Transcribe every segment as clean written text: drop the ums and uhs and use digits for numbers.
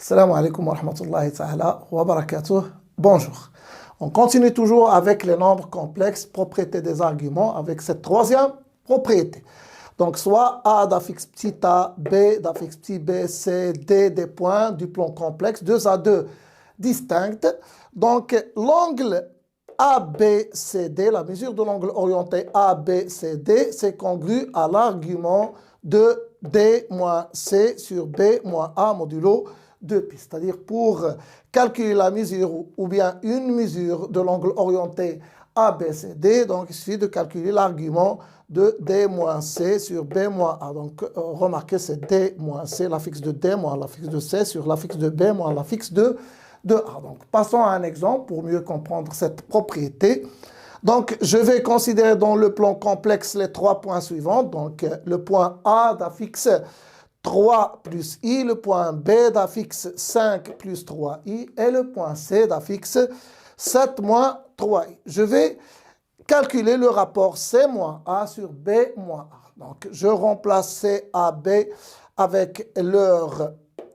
Assalamu alaikum wa rahmatullahi ta'ala wa barakatuh. Bonjour. On continue toujours avec les nombres complexes, propriété des arguments, avec cette troisième propriété. Donc, soit A d'affixe petit a, B d'affixe petit b, C, D des points du plan complexe, 2 à 2 distincts. Donc, l'angle ABCD, la mesure de l'angle orienté ABCD, c'est congru à l'argument de D moins C sur B moins A modulo 2π. C'est-à-dire pour calculer la mesure ou bien une mesure de l'angle orienté ABCD, donc il suffit de calculer l'argument de D moins C sur B moins A. Donc remarquez, c'est D moins C, l'affixe de D moins l'affixe de C sur l'affixe de B moins l'affixe de A. Donc passons à un exemple pour mieux comprendre cette propriété. Donc je vais considérer dans le plan complexe les trois points suivants. Donc le point A d'affixe 3 plus i, le point B d'affixe 5 plus 3i et le point C d'affixe 7 moins 3i. Je vais calculer le rapport C moins A sur B moins A. Donc je remplace C, A, B avec leur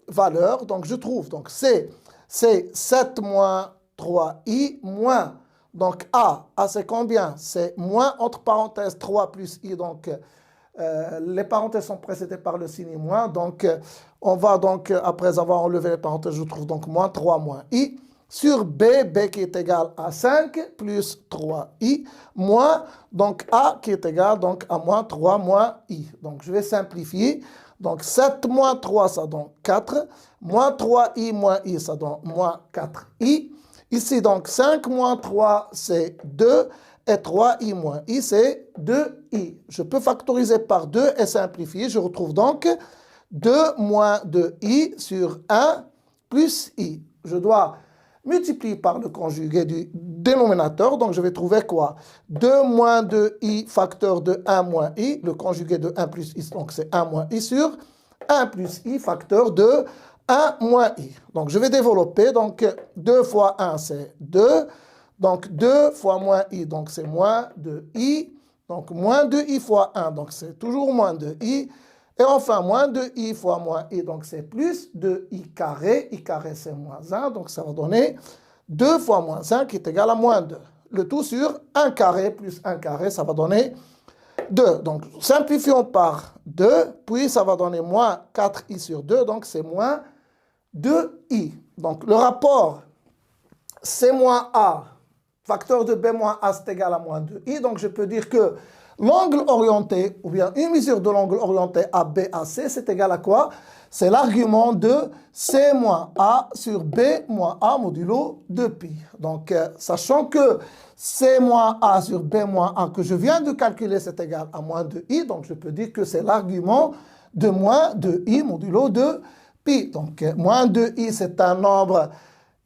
valeur. Donc je trouve, donc C, c'est 7 moins 3i moins, donc A c'est combien? C'est moins, entre parenthèses, 3 plus i, donc les parenthèses sont précédées par le signe moins, donc on va donc, après avoir enlevé les parenthèses, je trouve donc moins 3 moins i, sur B qui est égal à 5 plus 3i, moins, donc A qui est égal donc à moins 3 moins i. Donc je vais simplifier, donc 7 moins 3 ça donne 4, moins 3i moins i ça donne moins 4i. Ici donc 5 moins 3 c'est 2, et 3i moins i, c'est 2i. Je peux factoriser par 2 et simplifier. Je retrouve donc 2 moins 2i sur 1 plus i. Je dois multiplier par le conjugué du dénominateur. Donc, je vais trouver quoi? 2 moins 2i facteur de 1 moins i. Le conjugué de 1 plus i, donc c'est 1 moins i sur 1 plus i facteur de 1 moins i. Donc, je vais développer. Donc, 2 fois 1, c'est 2. Donc, 2 fois moins i, donc c'est moins 2i. Donc, moins 2i fois 1, donc c'est toujours moins 2i. Et enfin, moins 2i fois moins i, donc c'est plus 2i carré. I carré, c'est moins 1, donc ça va donner 2 fois moins 1 qui est égal à moins 2. Le tout sur 1 carré plus 1 carré, ça va donner 2. Donc, simplifions par 2, puis ça va donner moins 4i sur 2, donc c'est moins 2i. Donc, le rapport C moins A, facteur de B moins A, c'est égal à moins 2i. Donc, je peux dire que l'angle orienté, ou bien une mesure de l'angle orienté ABAC, c'est égal à quoi? C'est l'argument de C moins A sur B moins A modulo 2π. Donc, sachant que C moins A sur B moins A que je viens de calculer, c'est égal à moins 2i. Donc, je peux dire que c'est l'argument de moins 2i modulo 2π. Donc, moins 2i, c'est un nombre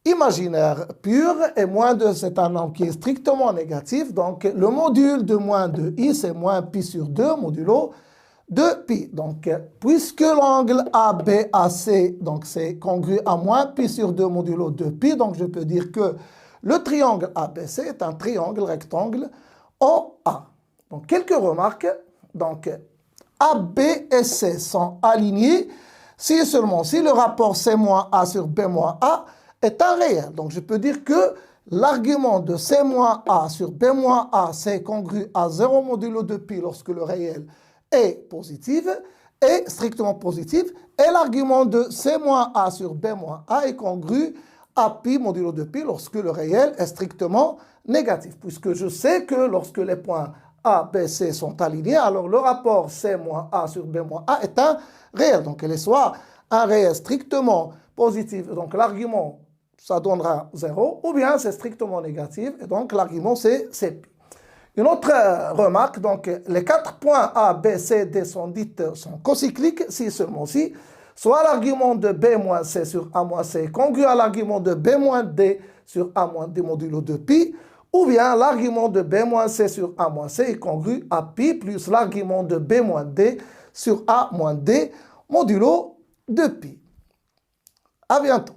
imaginaire pur, et moins 2, c'est un nombre qui est strictement négatif. Donc, le module de moins 2i, c'est moins pi sur 2 modulo 2π. Donc, puisque l'angle ABAC, donc c'est congru à moins pi sur 2 modulo 2π, donc je peux dire que le triangle ABC est un triangle rectangle OA. Donc, quelques remarques. Donc, AB et C sont alignés si et seulement si le rapport C moins A sur B moins A est un réel. Donc, je peux dire que l'argument de C moins A sur B moins A, c'est congru à 0 modulo 2π lorsque le réel est positif, est strictement positif, et l'argument de C moins A sur B moins A est congru à pi modulo 2π lorsque le réel est strictement négatif. Puisque je sais que lorsque les points A, B, C sont alignés, alors le rapport C moins A sur B moins A est un réel. Donc, elle est soit un réel strictement positif, donc l'argument ça donnera 0, ou bien c'est strictement négatif, et donc l'argument c'est pi. Une autre remarque, donc les 4 points A, B, C, D sont cocycliques si seulement si, soit l'argument de B moins C sur A moins C est congru à l'argument de B moins D sur A moins D modulo 2π, ou bien l'argument de B moins C sur A moins C est congru à pi plus l'argument de B moins D sur A moins D modulo 2π. À bientôt.